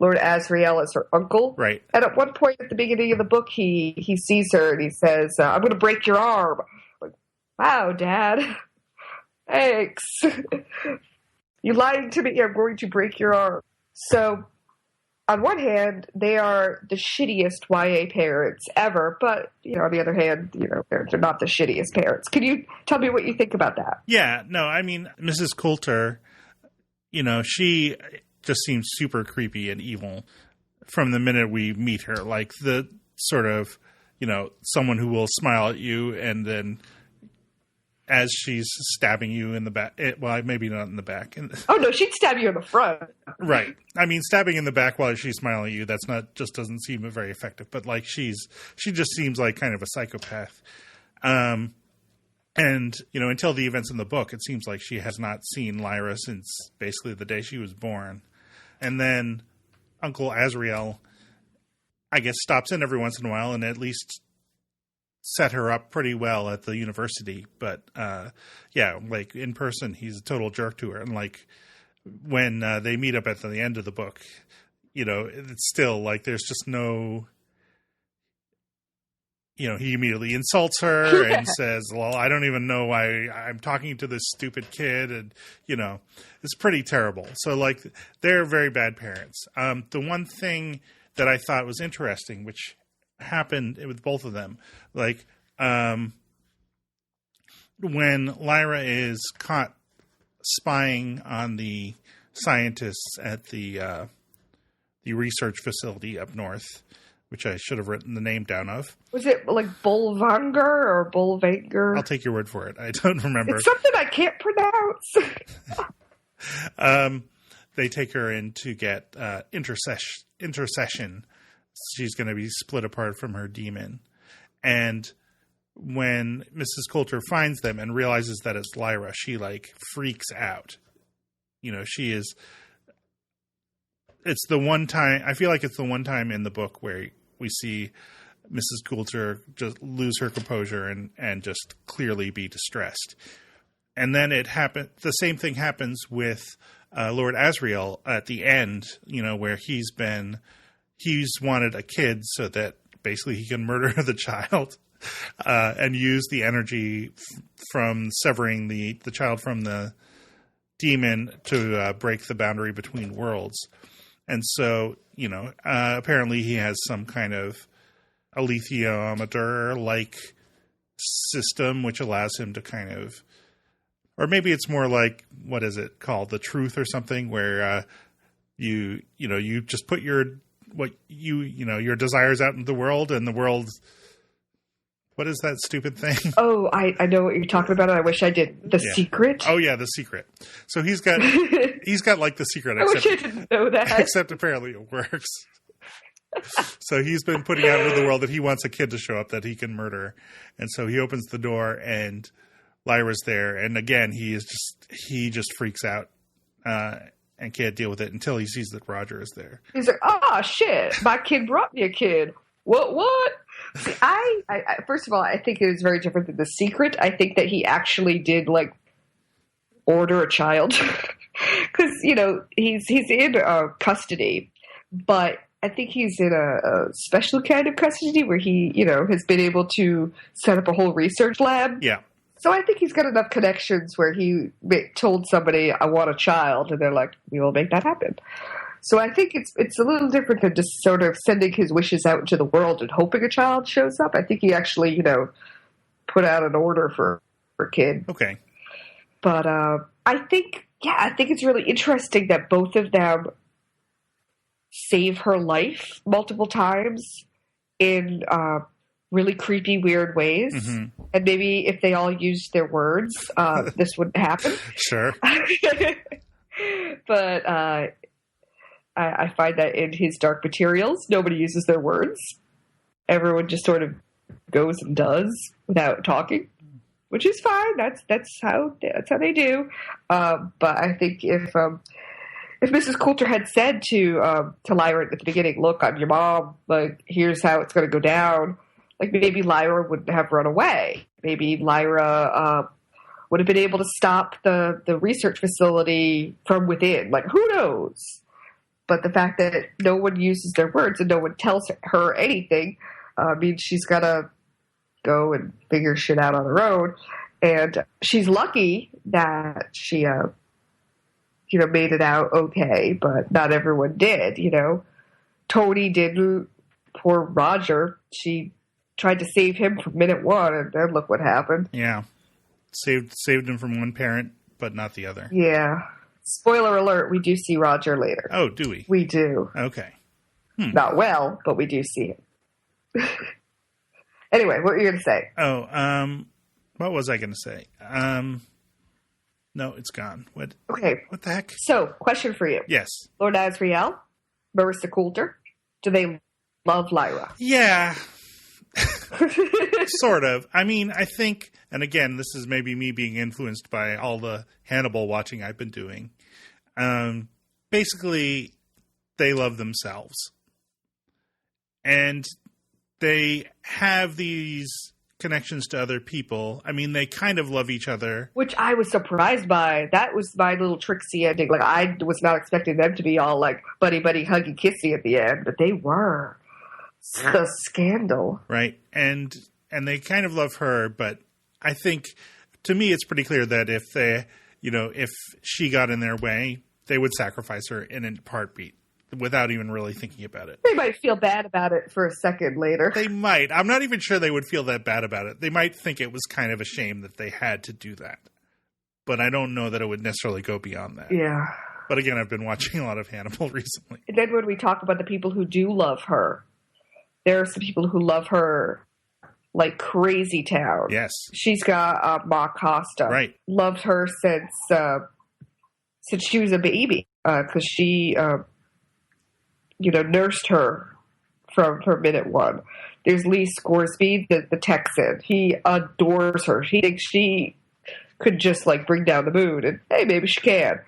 Lord Asriel is her uncle. Right. And at one point at the beginning of the book, he sees her and he says, I'm going to break your arm. I'm like, wow, Dad. Thanks. You lied to me. I'm going to break your arm. So, on one hand, they are the shittiest YA parents ever. But, on the other hand, they're not the shittiest parents. Can you tell me what you think about that? Yeah. No, Mrs. Coulter, she just seems super creepy and evil from the minute we meet her. Like the sort of, someone who will smile at you and then as she's stabbing you in the back, maybe not in the back. Oh no, she'd stab you in the front. Right. Stabbing in the back while she's smiling at you, just doesn't seem very effective. But she just seems like kind of a psychopath. And, until the events in the book, it seems like she has not seen Lyra since basically the day she was born. And then Uncle Asriel, I guess, stops in every once in a while and at least set her up pretty well at the university. But, in person, he's a total jerk to her. And, when they meet up at the end of the book, it's still, there's just no... he immediately insults her and says, well, I don't even know why I'm talking to this stupid kid. And, it's pretty terrible. So, they're very bad parents. The one thing that I thought was interesting, which happened with both of them, when Lyra is caught spying on the scientists at the research facility up north, which I should have written the name down of. Was it Bullvanger or Bullvanger? I'll take your word for it. I don't remember. It's something I can't pronounce. They take her in to get intercession. She's going to be split apart from her demon. And when Mrs. Coulter finds them and realizes that it's Lyra, she freaks out. She is... It's the one time... I feel like it's the one time in the book where we see Mrs. Coulter just lose her composure and just clearly be distressed. And then the same thing happens with Lord Asriel at the end, where he's wanted a kid so that basically he can murder the child and use the energy from severing the child from the demon to break the boundary between worlds. And so, apparently he has some kind of alethiometer-like system which allows him to kind of... Or maybe it's more what is it called? The truth or something, where you just put your desires out into the world, and the world... What is that stupid thing? Oh, I know what you're talking about. I wish I did. The Secret? Oh, yeah, The Secret. So he's got The Secret. I wish I didn't know that. Except apparently it works. So he's been putting out into the world that he wants a kid to show up that he can murder. And so he opens the door and Lyra's there. And again, he just freaks out and can't deal with it until he sees that Roger is there. He's like, shit, my kid brought me a kid. What? See, I first of all, I think it was very different than The Secret. I think that he actually did order a child because he's in custody, but I think he's in a special kind of custody where he has been able to set up a whole research lab. Yeah. So I think he's got enough connections where he told somebody, "I want a child," and they're like, "We will make that happen." So I think it's a little different than just sort of sending his wishes out into the world and hoping a child shows up. I think he actually, put out an order for a kid. Okay. But I think it's really interesting that both of them save her life multiple times in really creepy, weird ways. Mm-hmm. And maybe if they all used their words, this wouldn't happen. Sure. But I find that in his Dark Materials, nobody uses their words. Everyone just sort of goes and does without talking, which is fine. That's how they do. But I think if Mrs. Coulter had said to Lyra at the beginning, "Look, I'm your mom. Like, here's how it's going to go down," like maybe Lyra wouldn't have run away. Maybe Lyra would have been able to stop the research facility from within. Like, who knows? But the fact that no one uses their words and no one tells her anything means she's got to go and figure shit out on her own. And she's lucky that she, made it out okay, but not everyone did, Tony didn't. Poor Roger. She tried to save him from minute one, and then look what happened. Yeah. Saved him from one parent, but not the other. Yeah. Spoiler alert, we do see Roger later. Oh, do we? We do. Okay. Not well, but we do see him. Anyway, what were you going to say? Oh, what was I going to say? No, it's gone. What? Okay. What the heck? So, question for you. Yes. Lord Asriel, Marissa Coulter, do they love Lyra? Yeah. Sort of. I mean, I think, and again, this is maybe me being influenced by all the Hannibal watching I've been doing. Basically, they love themselves. And they have these connections to other people. I mean, they kind of love each other. Which I was surprised by. That was my little tricksy ending. Like, I was not expecting them to be all like buddy-buddy, huggy-kissy at the end, but they were. The scandal. Right. And they kind of love her, but I think, to me, it's pretty clear that if they, if she got in their way, they would sacrifice her in a heartbeat without even really thinking about it. They might feel bad about it for a second later. They might. I'm not even sure they would feel that bad about it. They might think it was kind of a shame that they had to do that. But I don't know that it would necessarily go beyond that. Yeah. But again, I've been watching a lot of Hannibal recently. And then when we talk about the people who do love her, there are some people who love her like crazy town. Yes. She's got Ma Costa. Right. Loved her since she was a baby because she, nursed her from minute one. There's Lee Scoresby, the Texan. He adores her. He thinks she could just like bring down the mood, and hey, maybe she can.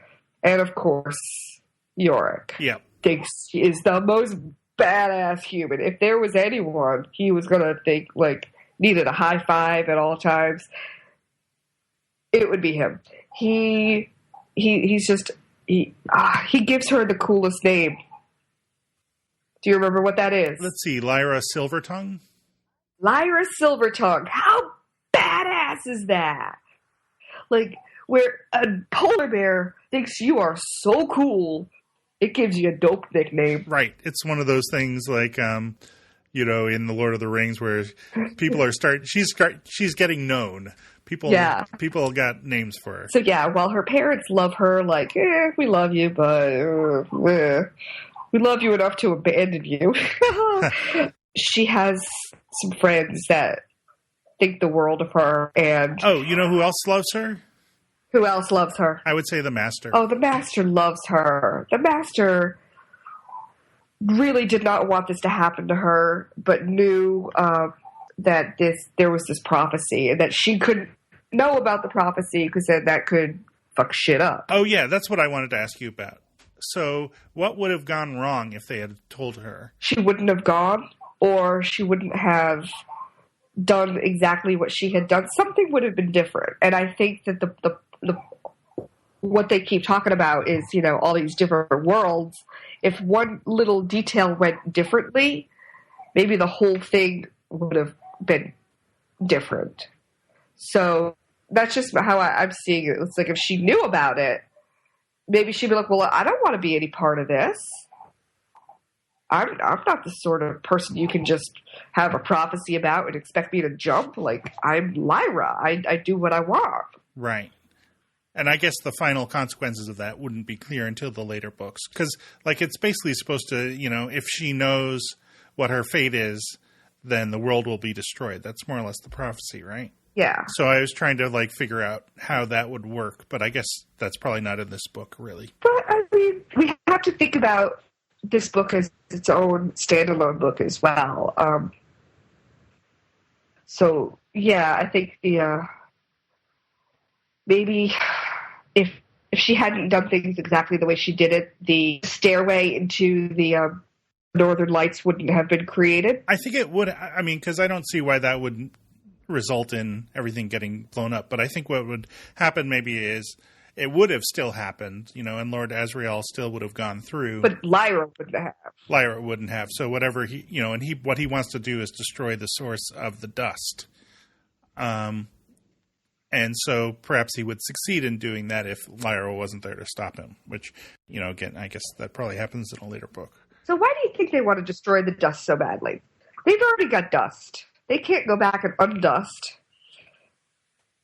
And of course, Yorick. Yeah. Thinks she is the most badass human. If there was anyone he was gonna think like needed a high five at all times, it would be him. He gives her the coolest name. Do you remember what that is? Let's see, Lyra Silvertongue? Lyra Silvertongue. How badass is that? Like, where a polar bear thinks you are so cool, it gives you a dope nickname. Right. It's one of those things like, in The Lord of the Rings where people are she's getting known. People got names for her. So yeah, while her parents love her, like, we love you, but we love you enough to abandon you. She has some friends that think the world of her. And oh, you know who else loves her? Who else loves her? I would say the Master. Oh, the Master loves her. The Master really did not want this to happen to her, but knew that there was this prophecy and that she couldn't know about the prophecy because then that could fuck shit up. Oh, yeah, that's what I wanted to ask you about. So what would have gone wrong if they had told her? She wouldn't have gone, or she wouldn't have done exactly what she had done. Something would have been different. And I think that the what they keep talking about is, all these different worlds. If one little detail went differently, maybe the whole thing would have been different. So that's just how I'm seeing it. It's like if she knew about it, maybe she'd be like, well, I don't want to be any part of this. I'm not the sort of person you can just have a prophecy about and expect me to jump. Like, I'm Lyra. I do what I want. Right. And I guess the final consequences of that wouldn't be clear until the later books. Because, like, it's basically supposed to, if she knows what her fate is, then the world will be destroyed. That's more or less the prophecy, right? Yeah. So I was trying to, figure out how that would work. But I guess that's probably not in this book, really. But, I mean, we have to think about this book as its own standalone book as well. So, yeah, I think maybe if she hadn't done things exactly the way she did it, the stairway into the Northern Lights wouldn't have been created. I think it would. I mean, because I don't see why that would result in everything getting blown up. But I think what would happen maybe is it would have still happened, and Lord Asriel still would have gone through. But Lyra wouldn't have. Lyra wouldn't have. So whatever what he wants to do is destroy the source of the dust. And so perhaps he would succeed in doing that if Lyra wasn't there to stop him, which, again, I guess that probably happens in a later book. So why do you think they want to destroy the dust so badly? They've already got dust. They can't go back and undust.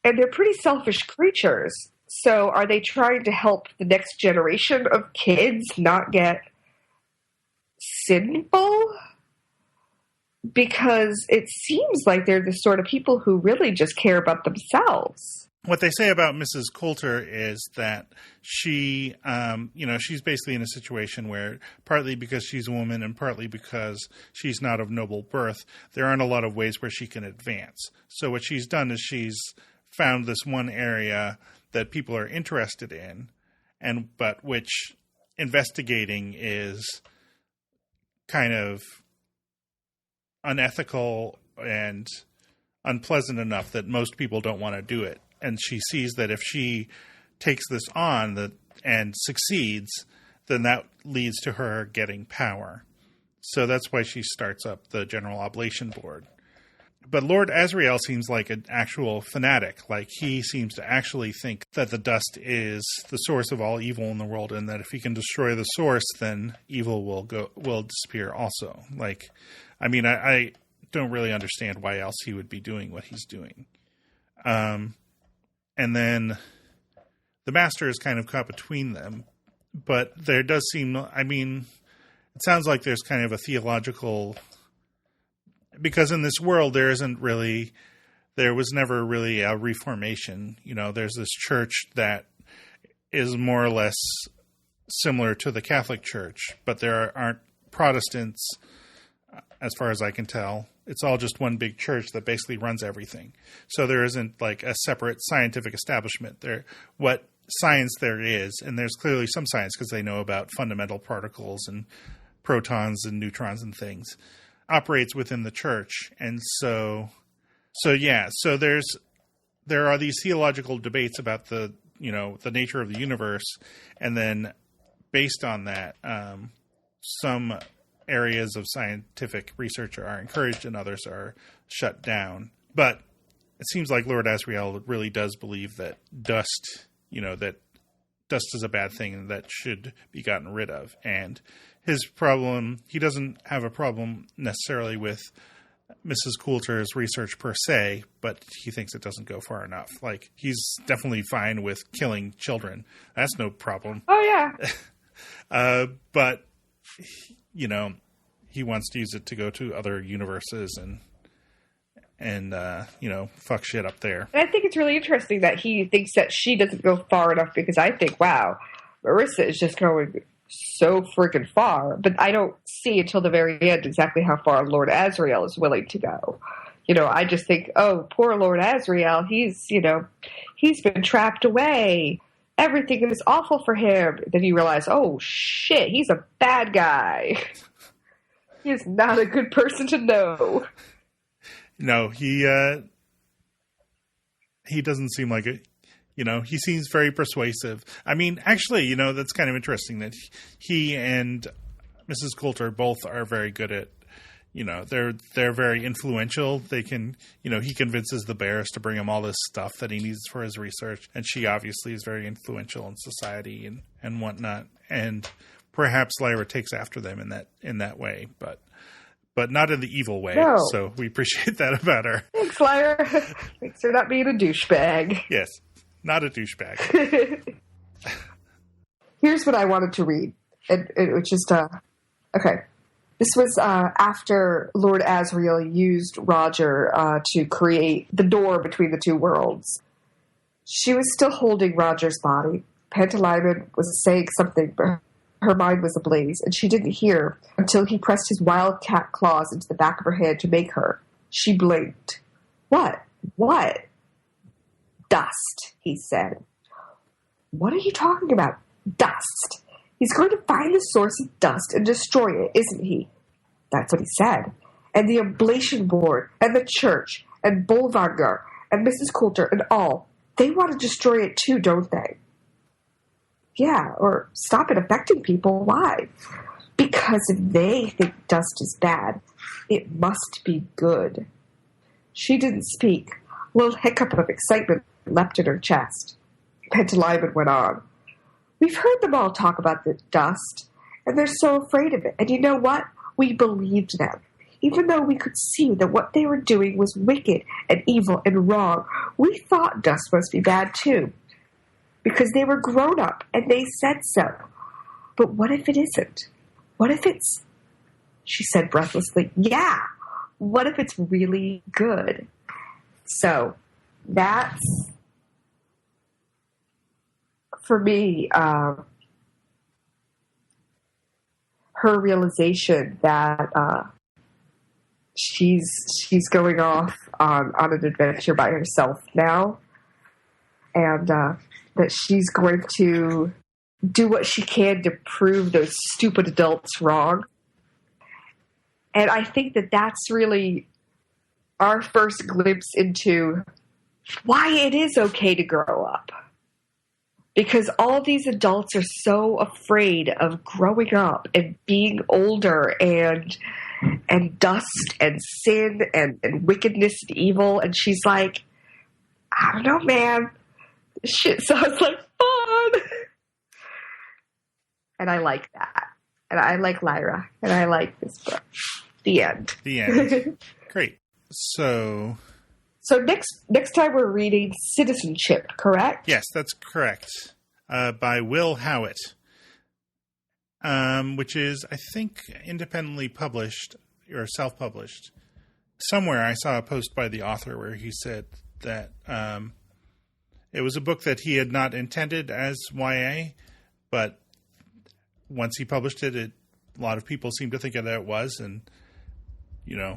And they're pretty selfish creatures. So are they trying to help the next generation of kids not get sinful? Because it seems like they're the sort of people who really just care about themselves. What they say about Mrs. Coulter is that she, she's basically in a situation where partly because she's a woman and partly because she's not of noble birth, there aren't a lot of ways where she can advance. So what she's done is she's found this one area that people are interested in, but which investigating is kind of unethical and unpleasant enough that most people don't want to do it. And she sees that if she takes this on and succeeds, then that leads to her getting power. So that's why she starts up the General Oblation Board. But Lord Asriel seems like an actual fanatic. Like, he seems to actually think that the dust is the source of all evil in the world, and that if he can destroy the source, then evil will disappear also. Like, I mean, I don't really understand why else he would be doing what he's doing. And then the Master is kind of caught between them. But there does seem, I mean, it sounds like there's kind of a theological... Because in this world, there was never really a reformation. There's this church that is more or less similar to the Catholic Church, but there aren't Protestants, as far as I can tell. It's all just one big church that basically runs everything. So there isn't like a separate scientific establishment. What science there is, and there's clearly some science because they know about fundamental particles and protons and neutrons and things, operates within the church. And so there are these theological debates about the nature of the universe, and then based on that, some areas of scientific research are encouraged and others are shut down. But it seems like Lord Asriel really does believe that dust is a bad thing and that should be gotten rid of. And his problem, he doesn't have a problem necessarily with Mrs. Coulter's research per se, but he thinks it doesn't go far enough. Like, he's definitely fine with killing children. That's no problem. Oh, yeah. But, he wants to use it to go to other universes and fuck shit up there. And I think it's really interesting that he thinks that she doesn't go far enough, because I think, wow, Marissa is just going so freaking far. But I don't see until the very end exactly how far Lord Asriel is willing to go. I just think, oh, poor Lord Asriel, he's been trapped away. Everything is awful for him. Then you realize, oh, shit, he's a bad guy. He is not a good person to know. No, he doesn't seem like it. He seems very persuasive. I mean, actually, that's kind of interesting that he and Mrs. Coulter both are very good at, they're very influential. They can, he convinces the bears to bring him all this stuff that he needs for his research. And she obviously is very influential in society and whatnot. And Mm-hmm. Lyra takes after them in that way, but not in the evil way. No. So we appreciate that about her. Thanks, Lyra. Thanks for not being a douchebag. Yes, not a douchebag. Here's what I wanted to read. It was just okay. This was after Lord Asriel used Roger to create the door between the two worlds. She was still holding Roger's body. Pantalaimon was saying something, but her mind was ablaze, and she didn't hear until he pressed his wildcat claws into the back of her hand to make her. She blinked. What? What? Dust, he said. What are you talking about? Dust. He's going to find the source of dust and destroy it, isn't he? That's what he said. And the ablation board, and the church, and Bolvangar, and Mrs. Coulter, and all. They want to destroy it too, don't they? Yeah, or stop it affecting people. Why? Because if they think dust is bad, it must be good. She didn't speak. A little hiccup of excitement leapt in her chest. Pantalaimon went on. We've heard them all talk about the dust, and they're so afraid of it. And you know what? We believed them. Even though we could see that what they were doing was wicked and evil and wrong, we thought dust must be bad too. Because they were grown up and they said so. But what if it isn't? What if it's, she said breathlessly, yeah, what if it's really good? So that's, for me, her realization that she's going off on an adventure by herself now, and that she's going to do what she can to prove those stupid adults wrong. And I think that that's really our first glimpse into why it is okay to grow up. Because all these adults are so afraid of growing up and being older and dust and sin and wickedness and evil. And she's like, I don't know, man. This shit sounds like fun. And I like that. And I like Lyra. And I like this book. The end. The end. Great. So next time we're reading Citizenship, correct? Yes, that's correct. By Will Howitt, which is, I think, independently published or self-published. Somewhere I saw a post by the author where he said that it was a book that he had not intended as YA, but once he published it, a lot of people seemed to think that it was, and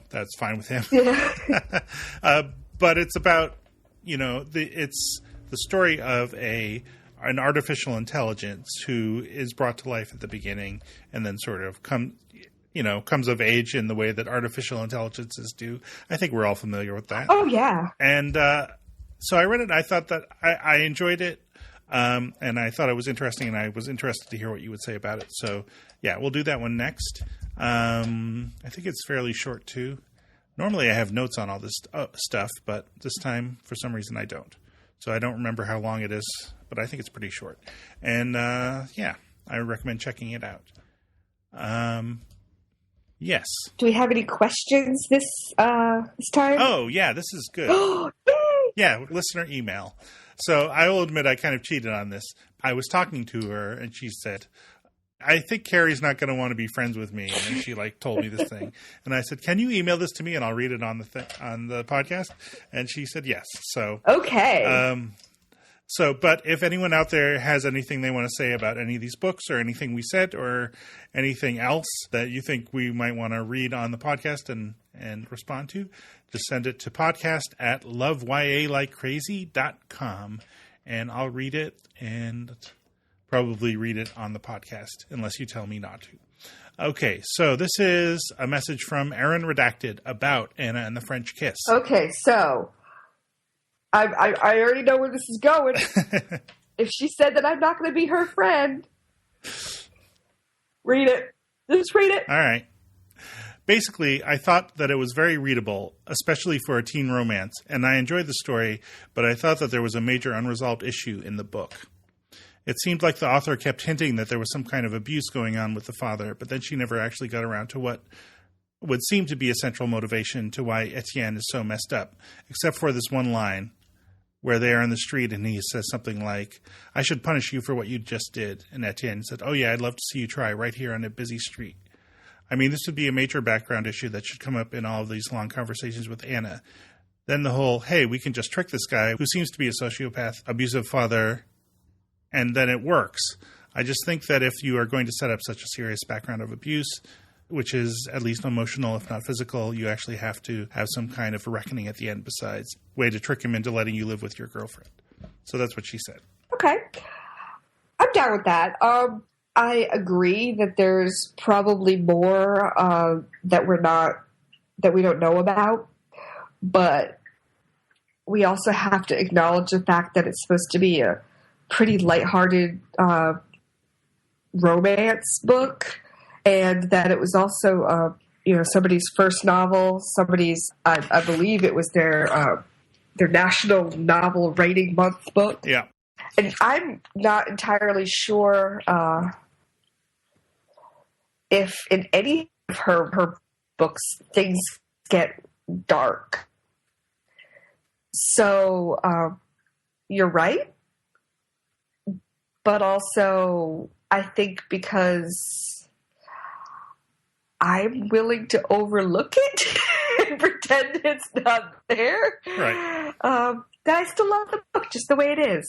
that's fine with him. Yeah. But it's about, it's the story of an artificial intelligence who is brought to life at the beginning and then sort of comes of age in the way that artificial intelligences do. I think we're all familiar with that. Oh, yeah. And so I read it. I thought that I enjoyed it. And I thought it was interesting, and I was interested to hear what you would say about it. So, yeah, we'll do that one next. I think it's fairly short, too. Normally I have notes on all this stuff, but this time, for some reason, I don't. So I don't remember how long it is, but I think it's pretty short. And, yeah, I recommend checking it out. Yes. Do we have any questions this time? Oh, yeah, this is good. Yay! Yeah, listener email. So I will admit I kind of cheated on this. I was talking to her, and she said, I think Carrie's not going to want to be friends with me. And then she told me this thing. And I said, can you email this to me and I'll read it on the podcast? And she said, yes. So, okay. But if anyone out there has anything they want to say about any of these books or anything we said or anything else that you think we might want to read on the podcast and respond to, just send it to podcast@loveyalikecrazy.com and I'll read it and probably read it on the podcast unless you tell me not to. Okay, so this is a message from Aaron Redacted about Anna and the French Kiss. Okay, so I already know where this is going. If she said that I'm not going to be her friend, read it. Just read it. All right. Basically, I thought that it was very readable, especially for a teen romance, and I enjoyed the story, but I thought that there was a major unresolved issue in the book. It seemed like the author kept hinting that there was some kind of abuse going on with the father, but then she never actually got around to what would seem to be a central motivation to why Etienne is so messed up, except for this one line where they are in the street and he says something like, "I should punish you for what you just did." And Etienne said, "Oh yeah, I'd love to see you try right here on a busy street." I mean, this would be a major background issue that should come up in all of these long conversations with Anna. Then the whole, hey, we can just trick this guy who seems to be a sociopath, abusive father, and then it works. I just think that if you are going to set up such a serious background of abuse, which is at least emotional, if not physical, you actually have to have some kind of reckoning at the end besides way to trick him into letting you live with your girlfriend. So that's what she said. Okay. I'm down with that. I agree that there's probably more that we don't know about, but we also have to acknowledge the fact that it's supposed to be a pretty lighthearted romance book, and that it was also somebody's first novel, I believe it was their National Novel Writing Month book. Yeah. And I'm not entirely sure if in any of her books things get dark. So you're right. But also, I think because I'm willing to overlook it and pretend it's not there, right? That I still love the book just the way it is.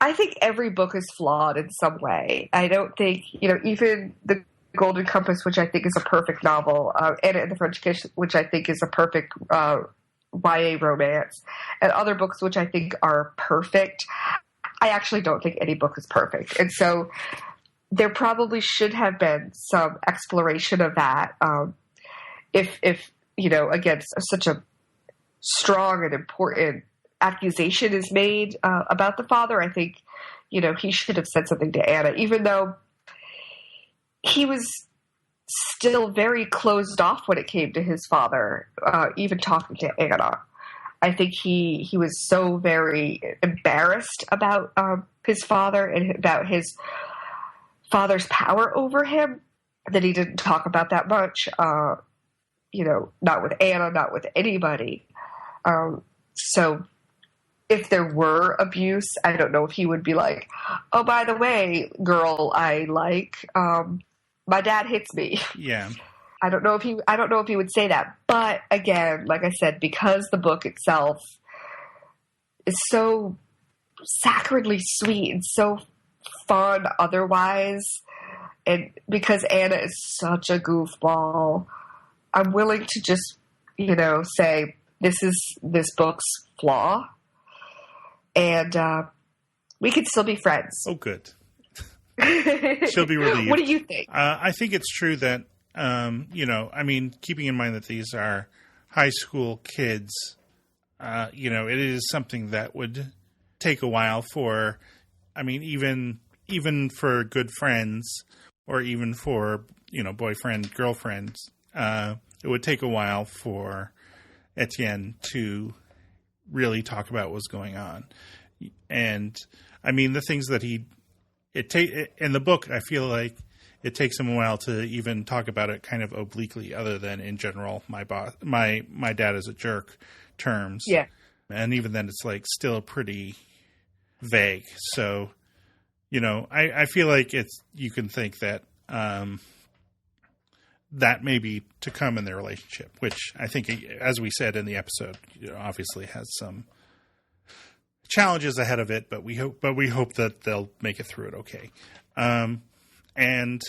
I think every book is flawed in some way. I don't think, even The Golden Compass, which I think is a perfect novel, Anna and the French Kiss, which I think is a perfect YA romance, and other books which I think are perfect. I actually don't think any book is perfect. And so there probably should have been some exploration of that. If again, such a strong and important accusation is made about the father, I think, he should have said something to Anna, even though he was still very closed off when it came to his father, even talking to Anna. I think he was so very embarrassed about his father and about his father's power over him that he didn't talk about that much, not with Anna, not with anybody. So if there were abuse, I don't know if he would be like, "Oh, by the way, girl I like, my dad hits me." Yeah. I don't know if he would say that. But again, like I said, because the book itself is so sacredly sweet and so fun otherwise, and because Anna is such a goofball, I'm willing to just, say this is this book's flaw, and we could still be friends. Oh, good. She'll be relieved. What do you think? I think it's true that, keeping in mind that these are high school kids, it is something that would take a while for, even for good friends or even for, boyfriend, girlfriends, it would take a while for Etienne to really talk about what's going on. And the things that in the book, I feel like it takes him a while to even talk about it kind of obliquely, other than in general, my dad is a jerk terms. Yeah. And even then it's like still pretty vague. So, I feel like you can think that, that may be to come in their relationship, which I think, as we said in the episode, obviously has some challenges ahead of it, but we hope that they'll make it through it okay. And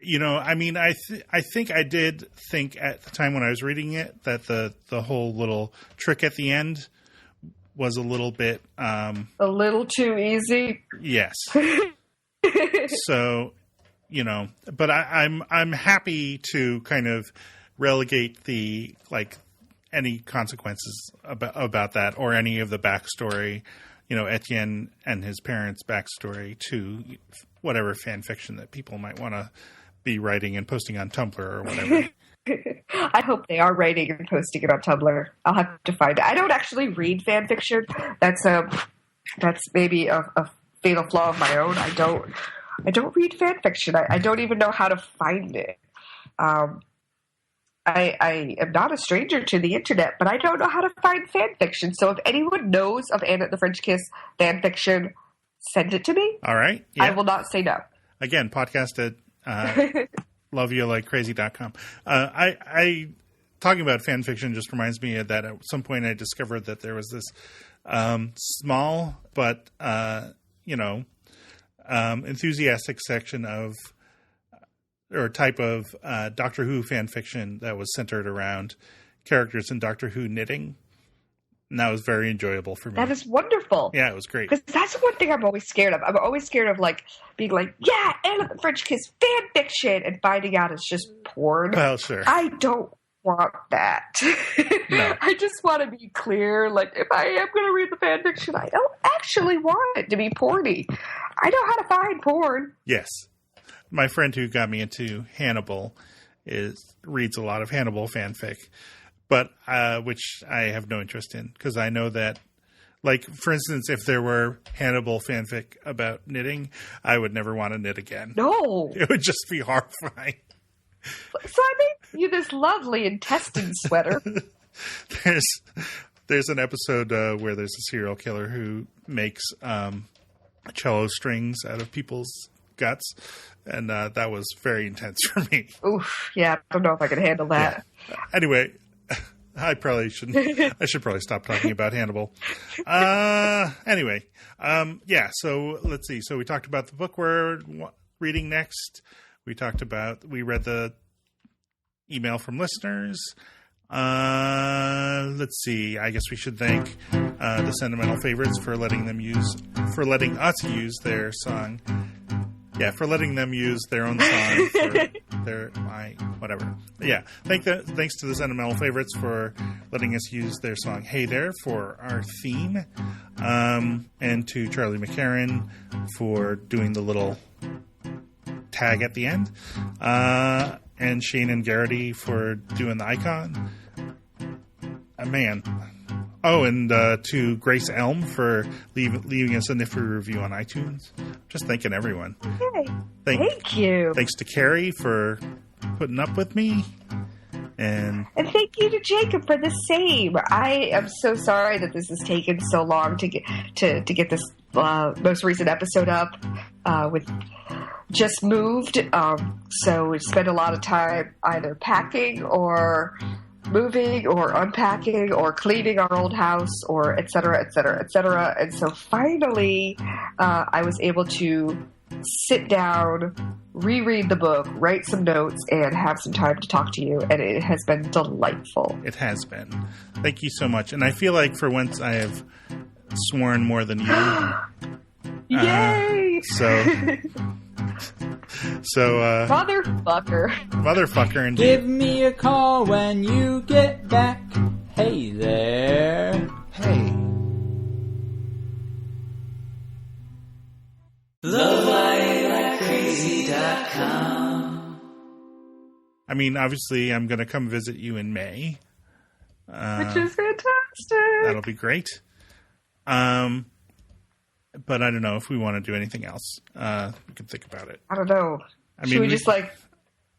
I think I did think at the time when I was reading it that the whole little trick at the end was a little bit a little too easy. Yes. So, but I'm happy to kind of relegate the any consequences about that or any of the backstory, Etienne and his parents' backstory to whatever fan fiction that people might want to be writing and posting on Tumblr or whatever. I hope they are writing and posting it on Tumblr. I'll have to find it. I don't actually read fan fiction. That's maybe a fatal flaw of my own. I don't read fan fiction. I don't even know how to find it. I am not a stranger to the internet, but I don't know how to find fan fiction. So if anyone knows of Anna and the French Kiss fan fiction, send it to me. All right. Yeah. I will not say no. Again, podcast at loveyoulikecrazy.com. I talking about fan fiction just reminds me that at some point I discovered that there was this small but enthusiastic section of or type of Doctor Who fan fiction that was centered around characters in Doctor Who knitting. And that was very enjoyable for me. That is wonderful. Yeah, it was great. Because that's one thing I'm always scared of. I'm always scared of being like, yeah, Anna and the French Kiss fan fiction, and finding out it's just porn. Well, sure. I don't want that. No. I just want to be clear. Like, if I am going to read the fan fiction, I don't actually want it to be porny. I know how to find porn. Yes. My friend who got me into Hannibal reads a lot of Hannibal fanfic, but which I have no interest in because I know that, like, for instance, if there were Hannibal fanfic about knitting, I would never want to knit again. No. It would just be horrifying. So I made you this lovely intestine sweater. There's an episode where there's a serial killer who makes cello strings out of people's guts. And that was very intense for me. Oof, yeah, I don't know if I can handle that. Yeah. Anyway, I probably shouldn't. I should probably stop talking about Hannibal. Anyway, yeah. So let's see. So we talked about the book we're reading next. We read the email from listeners. Let's see. I guess we should thank the Sentimental Favorites for letting us use their song. Yeah, for letting them use their own song for whatever. Yeah, thanks to the Sentimental Favorites for letting us use their song "Hey There" for our theme, and to Charlie McCarron for doing the little tag at the end, and Shaenon and Garrity for doing the icon. Man. Oh, and to Grace Elm for leaving us a nifty review on iTunes. Just thanking everyone. Okay. Thank you. Thanks to Carrie for putting up with me. And thank you to Jacob for the same. I am so sorry that this has taken so long to get this most recent episode up. With just moved, so we spent a lot of time either packing or moving or unpacking or cleaning our old house or et cetera, et cetera, et cetera. And so finally, I was able to sit down, reread the book, write some notes, and have some time to talk to you. And it has been delightful. It has been. Thank you so much. And I feel like for once I have sworn more than you. Yay! So, Motherfucker, indeed. Give me a call when you get back. Hey there. Hey. loveyoulikecrazy.com. I mean, obviously, I'm going to come visit you in May. Which is fantastic. That'll be great. But I don't know if we want to do anything else. We can think about it. I don't know. Should we just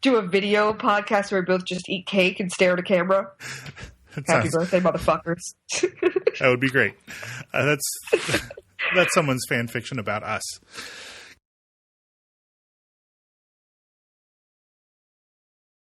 do a video podcast where we both just eat cake and stare at a camera? Happy birthday, motherfuckers. That would be great. That's someone's fan fiction about us.